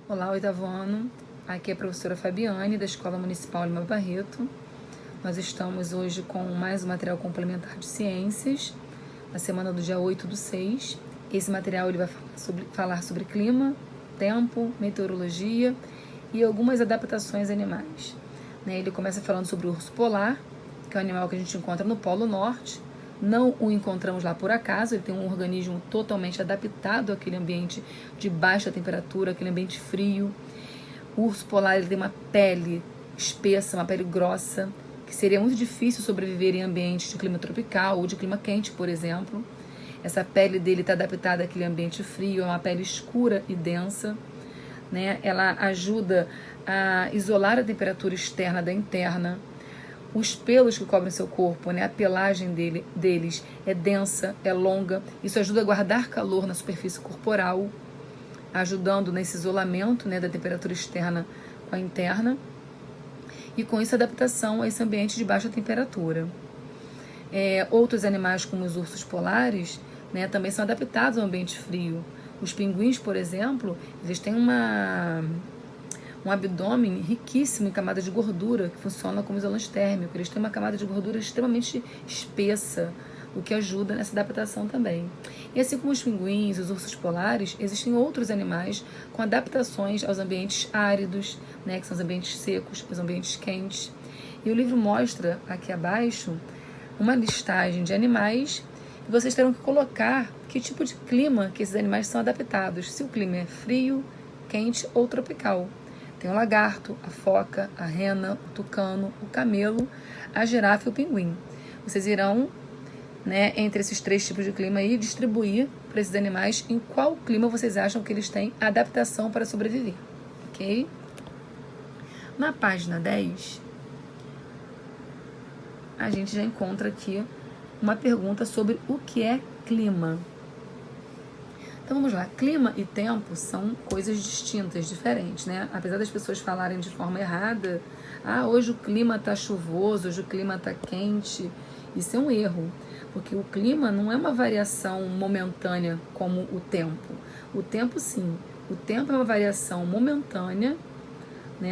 Olá, oitavo ano. Aqui é a professora Fabiane, da Escola Municipal Lima Barreto. Nós estamos hoje com mais um material complementar de ciências, na semana do dia 8/6. Esse material ele vai falar sobre clima, tempo, meteorologia e algumas adaptações animais. Ele começa falando sobre o urso polar, que é um animal que a gente encontra no Polo Norte. Não o encontramos lá por acaso, ele tem um organismo totalmente adaptado àquele ambiente de baixa temperatura, aquele ambiente frio. O urso polar ele tem uma pele espessa, uma pele grossa, que seria muito difícil sobreviver em ambientes de clima tropical ou de clima quente, por exemplo. Essa pele dele está adaptada àquele ambiente frio, é uma pele escura e densa. Ela ajuda a isolar a temperatura externa da interna. Os pelos que cobrem seu corpo, a pelagem deles é densa, é longa. Isso ajuda a guardar calor na superfície corporal, ajudando nesse isolamento da temperatura externa com a interna. E com isso, a adaptação a esse ambiente de baixa temperatura. Outros animais, como os ursos polares, também são adaptados ao ambiente frio. Os pinguins, por exemplo, eles têm um abdômen riquíssimo em camada de gordura, que funciona como isolante térmico. Eles têm uma camada de gordura extremamente espessa, o que ajuda nessa adaptação também. E assim como os pinguins, os ursos polares, existem outros animais com adaptações aos ambientes áridos, que são os ambientes secos, os ambientes quentes. E o livro mostra aqui abaixo uma listagem de animais e vocês terão que colocar que tipo de clima que esses animais são adaptados, se o clima é frio, quente ou tropical. Tem o lagarto, a foca, a rena, o tucano, o camelo, a girafa e o pinguim. Vocês irão, entre esses três tipos de clima aí, distribuir para esses animais em qual clima vocês acham que eles têm adaptação para sobreviver, ok? Na página 10, a gente já encontra aqui uma pergunta sobre o que é clima. Então vamos lá, clima e tempo são coisas distintas, diferentes, Apesar das pessoas falarem de forma errada, hoje o clima está chuvoso, hoje o clima está quente, isso é um erro, porque o clima não é uma variação momentânea como o tempo. O tempo sim, o tempo é uma variação momentânea,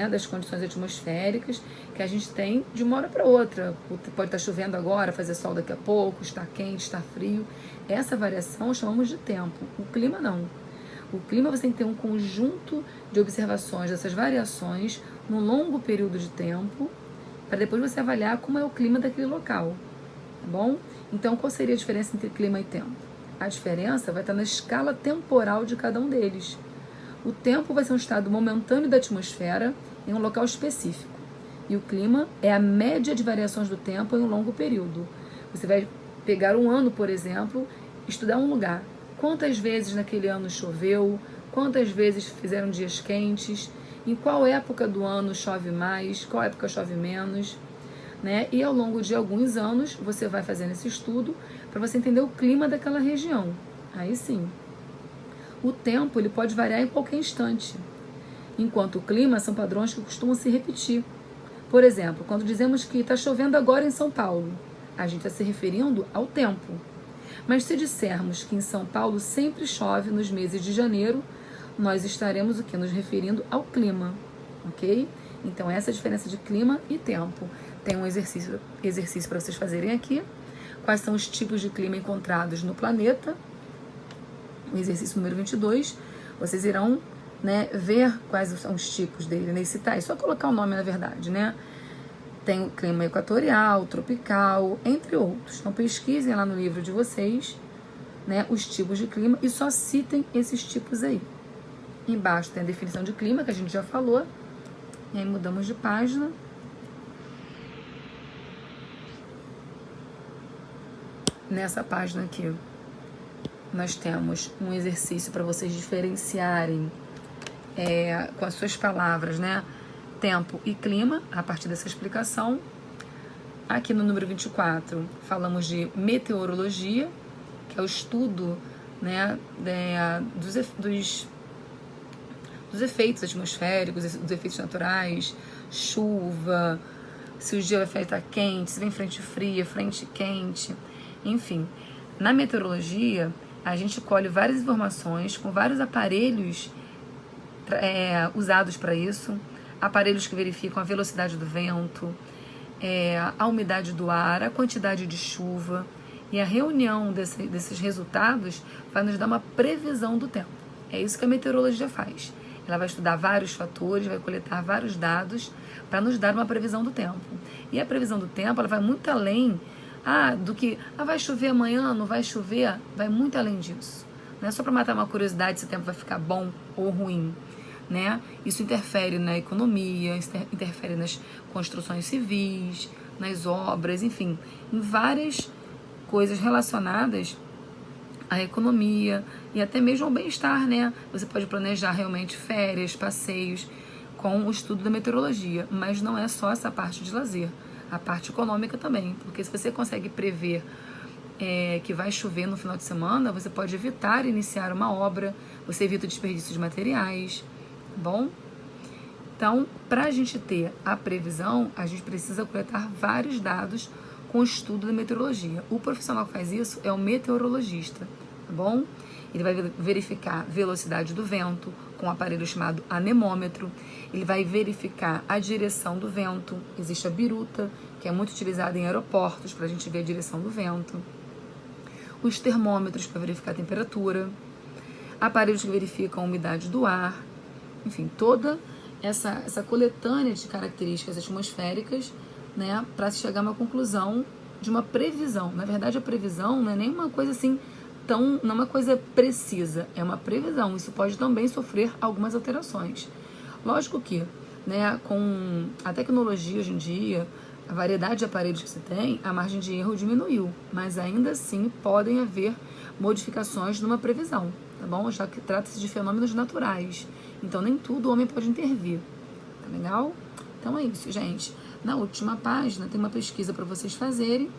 das condições atmosféricas que a gente tem de uma hora para outra. Pode estar chovendo agora, fazer sol daqui a pouco, está quente, está frio. Essa variação chamamos de tempo. O clima não. O clima você tem que ter um conjunto de observações dessas variações num longo período de tempo para depois você avaliar como é o clima daquele local. Tá bom? Então, qual seria a diferença entre clima e tempo? A diferença vai estar na escala temporal de cada um deles. O tempo vai ser um estado momentâneo da atmosfera em um local específico. E o clima é a média de variações do tempo em um longo período. Você vai pegar um ano, por exemplo, estudar um lugar. Quantas vezes naquele ano choveu? Quantas vezes fizeram dias quentes? Em qual época do ano chove mais? Qual época chove menos? E ao longo de alguns anos, você vai fazendo esse estudo para você entender o clima daquela região. Aí sim. O tempo ele pode variar em qualquer instante, enquanto o clima são padrões que costumam se repetir. Por exemplo, quando dizemos que está chovendo agora em São Paulo, a gente está se referindo ao tempo. Mas se dissermos que em São Paulo sempre chove nos meses de janeiro, nós estaremos o quê? Nos referindo ao clima, ok? Então essa é a diferença de clima e tempo. Tem um exercício para vocês fazerem aqui. Quais são os tipos de clima encontrados no planeta? O exercício número 22, vocês irão ver quais são os tipos dele, e citar, é só colocar o nome na verdade, Tem o clima equatorial, tropical, entre outros. Então pesquisem lá no livro de vocês, os tipos de clima e só citem esses tipos aí. Embaixo tem a definição de clima, que a gente já falou, e aí mudamos de página. Nessa página aqui, nós temos um exercício para vocês diferenciarem com as suas palavras, tempo e clima, a partir dessa explicação. Aqui no número 24, falamos de meteorologia, que é o estudo dos efeitos atmosféricos, dos efeitos naturais, chuva, se o dia vai estar quente, se vem frente fria, frente quente, enfim. Na meteorologia, a gente colhe várias informações com vários aparelhos usados para isso, aparelhos que verificam a velocidade do vento, a umidade do ar, a quantidade de chuva, e a reunião desses resultados vai nos dar uma previsão do tempo. É isso que a meteorologia faz. Ela vai estudar vários fatores, vai coletar vários dados para nos dar uma previsão do tempo. E a previsão do tempo ela vai muito além do que vai chover amanhã, não vai chover, vai muito além disso. Não é só para matar uma curiosidade se o tempo vai ficar bom ou ruim. Né? Isso interfere na economia, interfere nas construções civis, nas obras, enfim, em várias coisas relacionadas à economia e até mesmo ao bem-estar, né? Você pode planejar realmente férias, passeios com o estudo da meteorologia, mas não é só essa parte de lazer, a parte econômica também, porque se você consegue prever que vai chover no final de semana, você pode evitar iniciar uma obra, você evita o desperdício de materiais, tá bom? Então, para a gente ter a previsão, a gente precisa coletar vários dados com o estudo da meteorologia. O profissional que faz isso é o meteorologista, tá bom? Ele vai verificar a velocidade do vento com um aparelho chamado anemômetro. Ele vai verificar a direção do vento. Existe a biruta, que é muito utilizada em aeroportos para a gente ver a direção do vento. Os termômetros para verificar a temperatura. Aparelhos que verificam a umidade do ar. Enfim, toda essa coletânea de características atmosféricas, né, para se chegar a uma conclusão de uma previsão. Na verdade, a previsão não é nem uma coisa assim não é uma coisa precisa, é uma previsão. Isso pode também sofrer algumas alterações. Lógico que, né, com a tecnologia hoje em dia, a variedade de aparelhos que se tem, a margem de erro diminuiu, mas ainda assim podem haver modificações numa previsão, tá bom? Já que trata-se de fenômenos naturais, então nem tudo o homem pode intervir, tá legal? Então é isso, gente. Na última página tem uma pesquisa para vocês fazerem,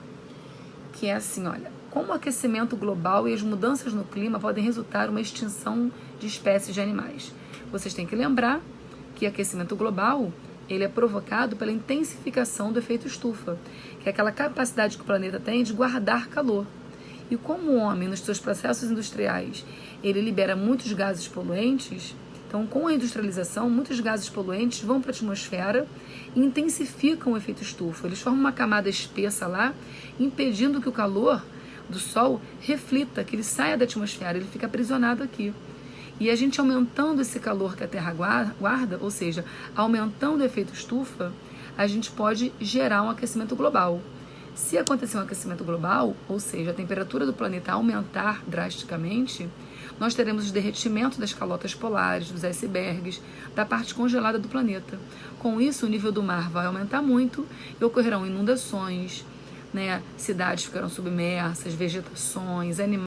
que é assim, olha, como o aquecimento global e as mudanças no clima podem resultar em uma extinção de espécies de animais. Vocês têm que lembrar que aquecimento global ele é provocado pela intensificação do efeito estufa, que é aquela capacidade que o planeta tem de guardar calor. E como o homem, nos seus processos industriais, ele libera muitos gases poluentes, então com a industrialização, muitos gases poluentes vão para a atmosfera e intensificam o efeito estufa. Eles formam uma camada espessa lá, impedindo que o calor do Sol reflita, que ele saia da atmosfera, ele fica aprisionado aqui. E a gente aumentando esse calor que a Terra guarda, ou seja, aumentando o efeito estufa, a gente pode gerar um aquecimento global. Se acontecer um aquecimento global, ou seja, a temperatura do planeta aumentar drasticamente, nós teremos o derretimento das calotas polares, dos icebergs, da parte congelada do planeta. Com isso, o nível do mar vai aumentar muito e ocorrerão inundações, né? Cidades ficarão submersas, vegetações, animais.